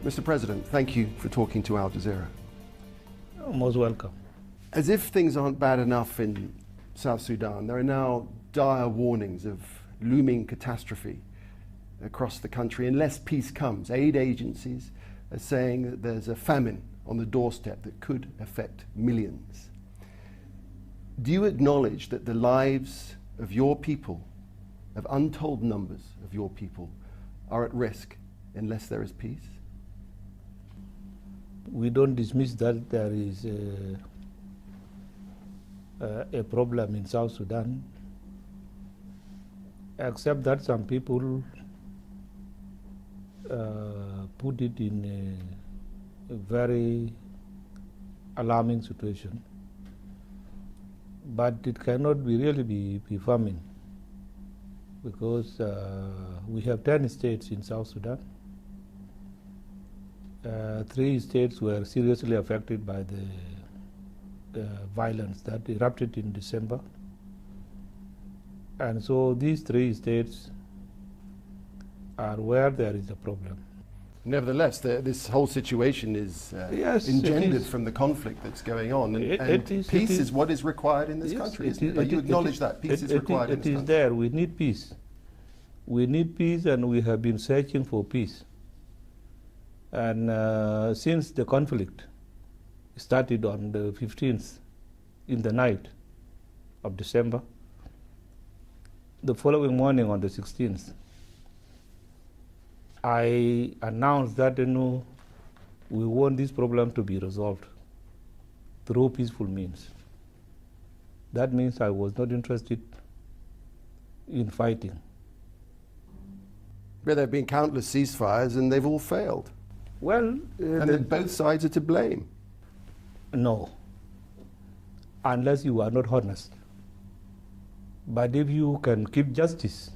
Mr. President, thank you for talking to Al Jazeera. Most welcome. As if things aren't bad enough in South Sudan, there are now dire warnings of looming catastrophe across the country unless peace comes. Aid agencies are saying that there's a famine on the doorstep that could affect millions. Do you acknowledge that the lives of your people, of untold numbers of your people, are at risk unless there is peace? We don't dismiss that there is a problem in South Sudan, except that some people put it in a very alarming situation. But it cannot really be famine, because we have 10 states in South Sudan. 3 states were seriously affected by the violence that erupted in December. And so these 3 states are where there is a problem. Nevertheless, this whole situation is engendered from the conflict that's going on. And peace is what is required in this country, isn't it? You acknowledge that peace is required in this country. It is there. We need peace. We need peace, and we have been searching for peace. And since the conflict started on the 15th, in the night of December, the following morning on the 16th, I announced that we want this problem to be resolved through peaceful means. That means I was not interested in fighting. But there have been countless ceasefires and they've all failed. Well, and then both sides are to blame. No, unless you are not honest. But if you can keep justice,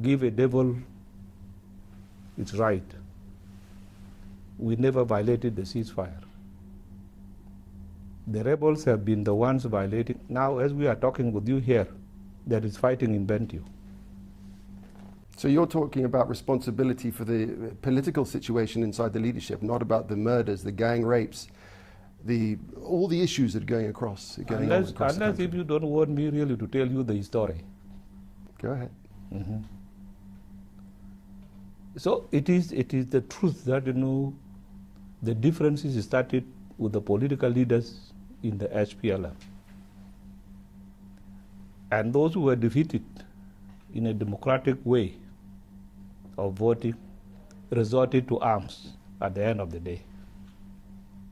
give a devil its right. We never violated the ceasefire. The rebels have been the ones violating. Now, as we are talking with you here, there is fighting in Bentiu. So you're talking about responsibility for the political situation inside the leadership, not about the murders, the gang rapes, all the issues that are going on across the country. Unless if you don't want me really to tell you the story. Go ahead. Mm-hmm. So it is the truth that the differences started with the political leaders in the SPLM. And those who were defeated in a democratic way of voting resorted to arms at the end of the day.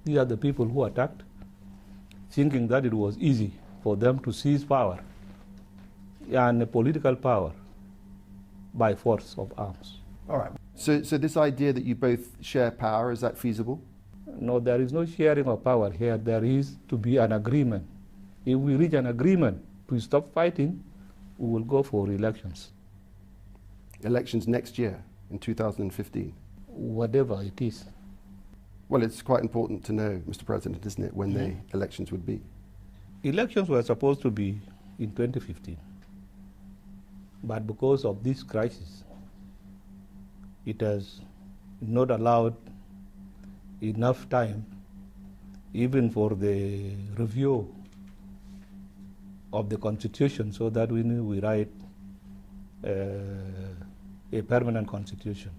These are the people who attacked, thinking that it was easy for them to seize power and political power by force of arms. All right. So this idea that you both share power, is that feasible? No, there is no sharing of power here. There is to be an agreement. If we reach an agreement to stop fighting, we will go for elections. Elections next year, in 2015? Whatever it is. Well, it's quite important to know, Mr. President, isn't it, when the elections would be? Elections were supposed to be in 2015. But because of this crisis, it has not allowed enough time even for the review of the Constitution, so that we write a permanent Constitution.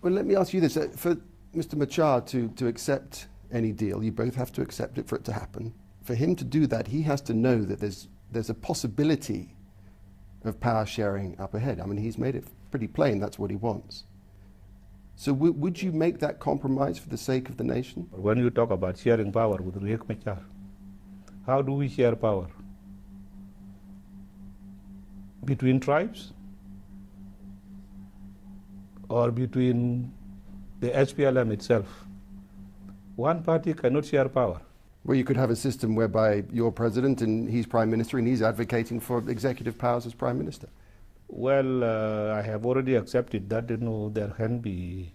Well, let me ask you this. For Mr. Machar to accept any deal, you both have to accept it for it to happen. For him to do that, he has to know that there's a possibility of power sharing up ahead. I mean, he's made it pretty plain that's what he wants. So would you make that compromise for the sake of the nation? When you talk about sharing power with Riek Machar, how do we share power? Between tribes? Or between the SPLM itself? One party cannot share power. Well, you could have a system whereby you're president and he's prime minister and he's advocating for executive powers as prime minister. Well, I have already accepted that there can be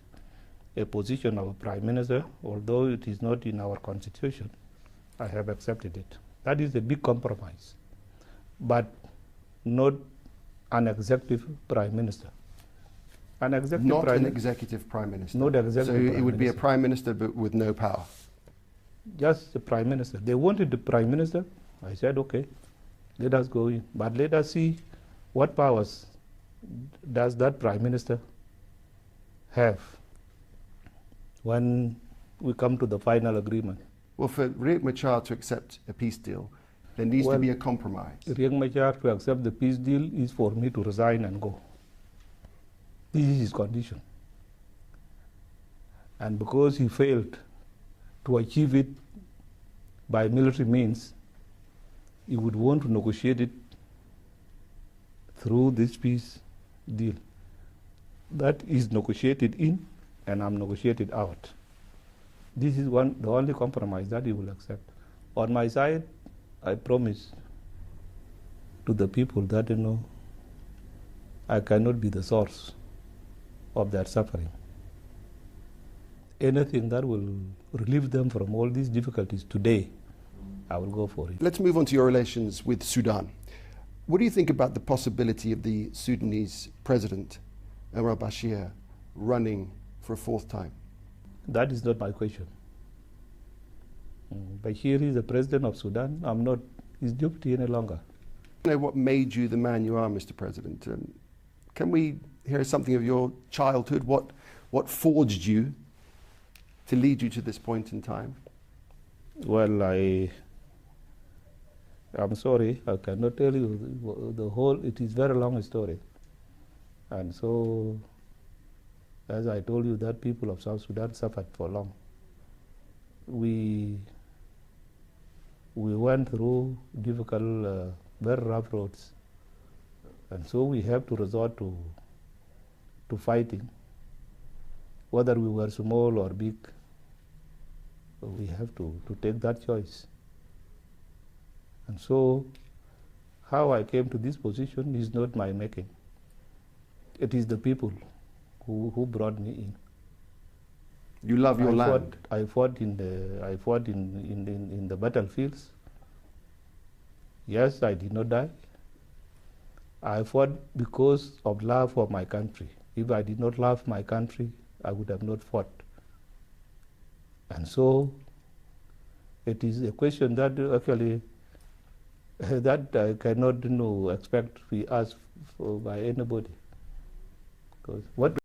a position of a prime minister, although it is not in our constitution. I have accepted it. That is a big compromise, but not an executive prime minister. An executive Not prime an executive prime minister. Not executive so prime it would be a minister. prime minister but with no power. Just the prime minister. They wanted the prime minister. I said, okay, let us go in. But let us see what powers does that prime minister have when we come to the final agreement. Well, for Riek Machar to accept a peace deal, there needs to be a compromise. Riek Machar to accept the peace deal is for me to resign and go. This is his condition. And because he failed to achieve it by military means, he would want to negotiate it through this peace deal. That is negotiated in, and I'm negotiated out. This is the only compromise that he will accept. On my side, I promise to the people that, I cannot be the source of their suffering. Anything that will relieve them from all these difficulties today, I will go for it. Let's move on to your relations with Sudan. What do you think about the possibility of the Sudanese president, Omar Bashir, running for a fourth time? That is not my question. Bashir is the president of Sudan. I'm not his deputy any longer. You know what made you the man you are, Mr. President? Can we hear something of your childhood? What forged you to lead you to this point in time? Well, I'm sorry, I cannot tell you the whole. It is a very long story. And so, as I told you, that people of South Sudan suffered for long. We went through difficult, very rough roads. And so we have to resort to fighting. Whether we were small or big, we have to take that choice. And so, how I came to this position is not my making. It is the people who brought me in. You love your land. I fought in the battlefields. Yes, I did not die. I fought because of love for my country. If I did not love my country, I would have not fought. And so, it is a question that actually that I cannot expect to be asked for by anybody. Because what